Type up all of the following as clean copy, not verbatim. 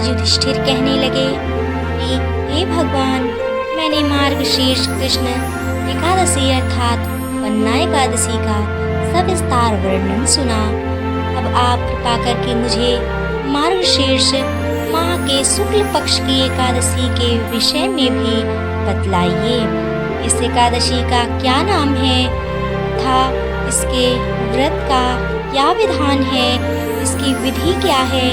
महाराज युधिष्ठिर कहने लगे कि हे भगवान, मैंने मार्गशीर्ष कृष्ण एकादशी अर्थात पन्ना एकादशी का सविस्तार वर्णन सुना। अब आप कृपा करके मुझे मार्गशीर्ष माह के शुक्ल पक्ष की एकादशी के विषय में भी बतलाइए। इस एकादशी का क्या नाम है तथा इसके व्रत का क्या विधान है, इसकी विधि क्या है,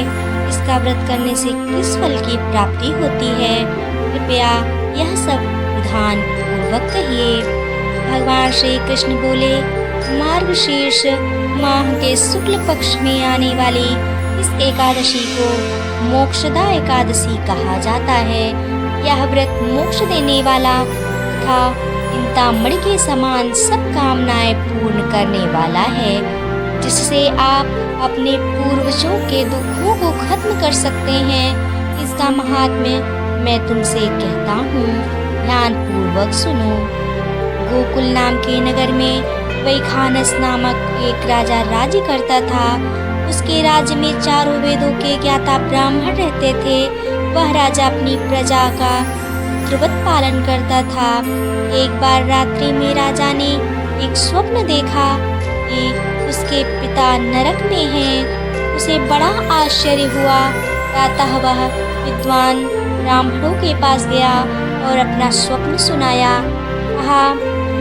इसका व्रत करने से किस फल की प्राप्ति होती है, कृपया यह सब विधान पूर्वक कहिए। भगवान श्री कृष्ण बोले, मार्गशीर्ष माह के शुक्ल पक्ष में आने वाली इस एकादशी को मोक्षदा एकादशी कहा जाता है। यह व्रत मोक्ष देने वाला तथा चिंतामणि के समान सब कामनाएं पूर्ण करने वाला है, जिससे आप अपने पूर्वजों के दुखों को खत्म कर सकते हैं। इसका महात्म्य मैं तुमसे कहता हूँ, ध्यान पूर्वक सुनो। गोकुल नाम के नगर में वैखानस नामक एक राजा राज्य करता था। उसके राज्य में चारों वेदों के ज्ञाता ब्राह्मण रहते थे। वह राजा अपनी प्रजा का पुत्रवत पालन करता था। एक बार रात्रि में राजा ने एक स्वप्न देखा कि उसके पिता नरक में हैं। उसे बड़ा आश्चर्य हुआ। प्रातः वह विद्वान ब्राह्मणों के पास गया और अपना स्वप्न सुनाया। कहा,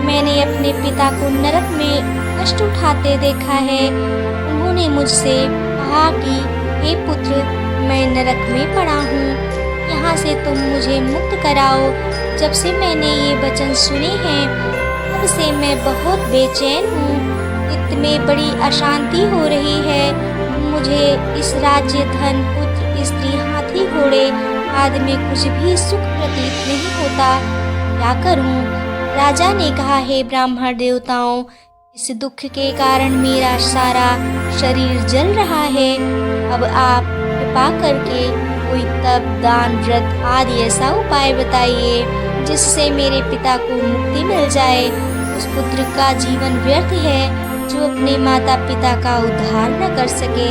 मैंने अपने पिता को नरक में कष्ट उठाते देखा है। उन्होंने मुझसे कहा कि हे पुत्र, मैं नरक में पड़ा हूँ, यहाँ से तुम मुझे मुक्त कराओ। जब से मैंने ये वचन सुने हैं तब से मैं बहुत बेचैन हूँ। चित्त में बड़ी अशांति हो रही है। मुझे इस राज्य, धन, पुत्र, स्त्री, हाथी, घोड़े आदि में कुछ भी सुख प्रतीत नहीं होता। क्या करूँ? राजा ने कहा, हे ब्राह्मण देवताओं, इस दुख के कारण मेरा सारा शरीर जल रहा है। अब आप कृपा करके कोई तप, दान, व्रत आदि ऐसा उपाय बताइए जिससे मेरे पिता को मुक्ति मिल जाए। उस पुत्र का जीवन व्यर्थ है जो अपने माता पिता का उद्धार न कर सके।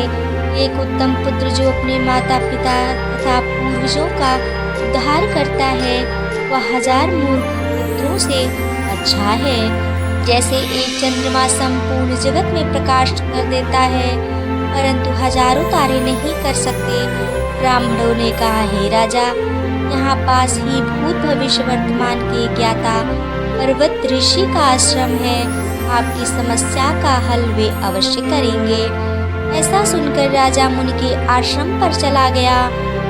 एक उत्तम पुत्र जो अपने माता पिता तथा पूर्वजों का उद्धार करता है, वह 1000 मूर्ख पुत्रों से अच्छा है। जैसे एक चंद्रमा संपूर्ण जगत में प्रकाश कर देता है, परंतु हजारों तारे नहीं कर सकते। ब्राह्मणों ने कहा, हे राजा, यहाँ पास ही भूत भविष्य वर्तमान के ज्ञाता पर्वत ऋषि का आश्रम है। आपकी समस्या का हल वे अवश्य करेंगे। ऐसा सुनकर राजा मुनि के आश्रम पर चला गया।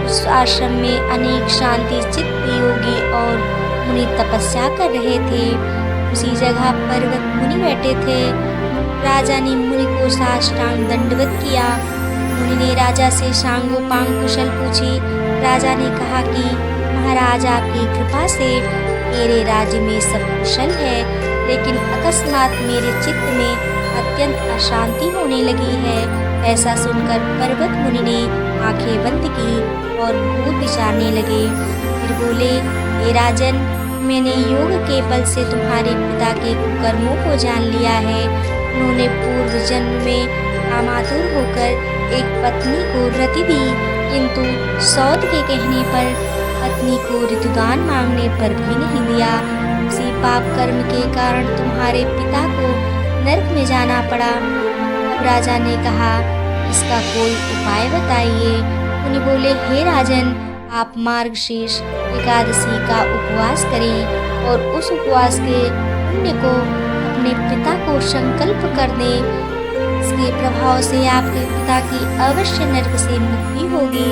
उस आश्रम में अनेक शांति चित्त योगी और मुनि तपस्या कर रहे थे। उसी जगह पर्वत मुनि बैठे थे। राजा ने मुनि को साष्टांग दंडवत किया। मुनि ने राजा से सांगोपांग कुशल पूछी। राजा ने कहा कि महाराज, आपकी कृपा से मेरे राज्य में सब कुशल है, लेकिन अकस्मात मेरे चित्त में अत्यंत अशांति होने लगी है। ऐसा सुनकर पर्वत मुनि ने आंखें बंद की और भूत विचारने लगे। फिर बोले, हे राजन, मैंने योग के बल से तुम्हारे पिता के कुकर्मों को जान लिया है। उन्होंने पूर्व जन्म में कामातुर होकर एक पत्नी को रति दी, किंतु सौत के कहने पर पत्नी को ऋतुदान मांगने पर भी नहीं दिया। उसी पाप कर्म के कारण तुम्हारे पिता को नरक में जाना पड़ा। अब राजा ने कहा, इसका कोई उपाय बताइए। उन्हें बोले, हे राजन, आप मार्गशीर्ष एकादशी का उपवास करें और उस उपवास के पुण्य को अपने पिता को संकल्प कर दें। इसके प्रभाव से आपके पिता की अवश्य नरक से मुक्ति होगी।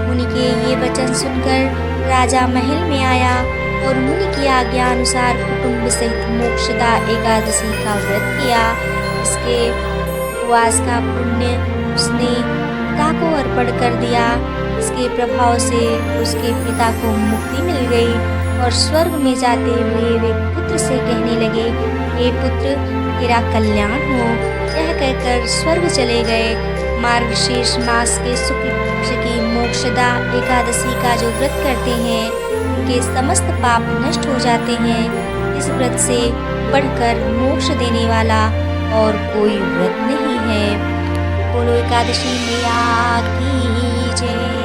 मुनि के ये वचन सुनकर राजा महल में आया और मुनि की आज्ञा अनुसार कुटुंब सहित मोक्षदा एकादशी का व्रत किया। इसके उपवास का पुण्य उसने पिता को अर्पण कर दिया। इसके प्रभाव से उसके पिता को मुक्ति मिल गई और स्वर्ग में जाते हुए वे पुत्र से कहने लगे, हे पुत्र, तेरा कल्याण हो। यह कहकर स्वर्ग चले गए। मार्गशीर्ष मास के शुक्ल पक्ष की मोक्षदा एकादशी का जो व्रत करते हैं, उनके समस्त पाप नष्ट हो जाते हैं। इस व्रत से बढ़कर मोक्ष देने वाला और कोई व्रत नहीं है। बोलो एकादशी मैया की जय।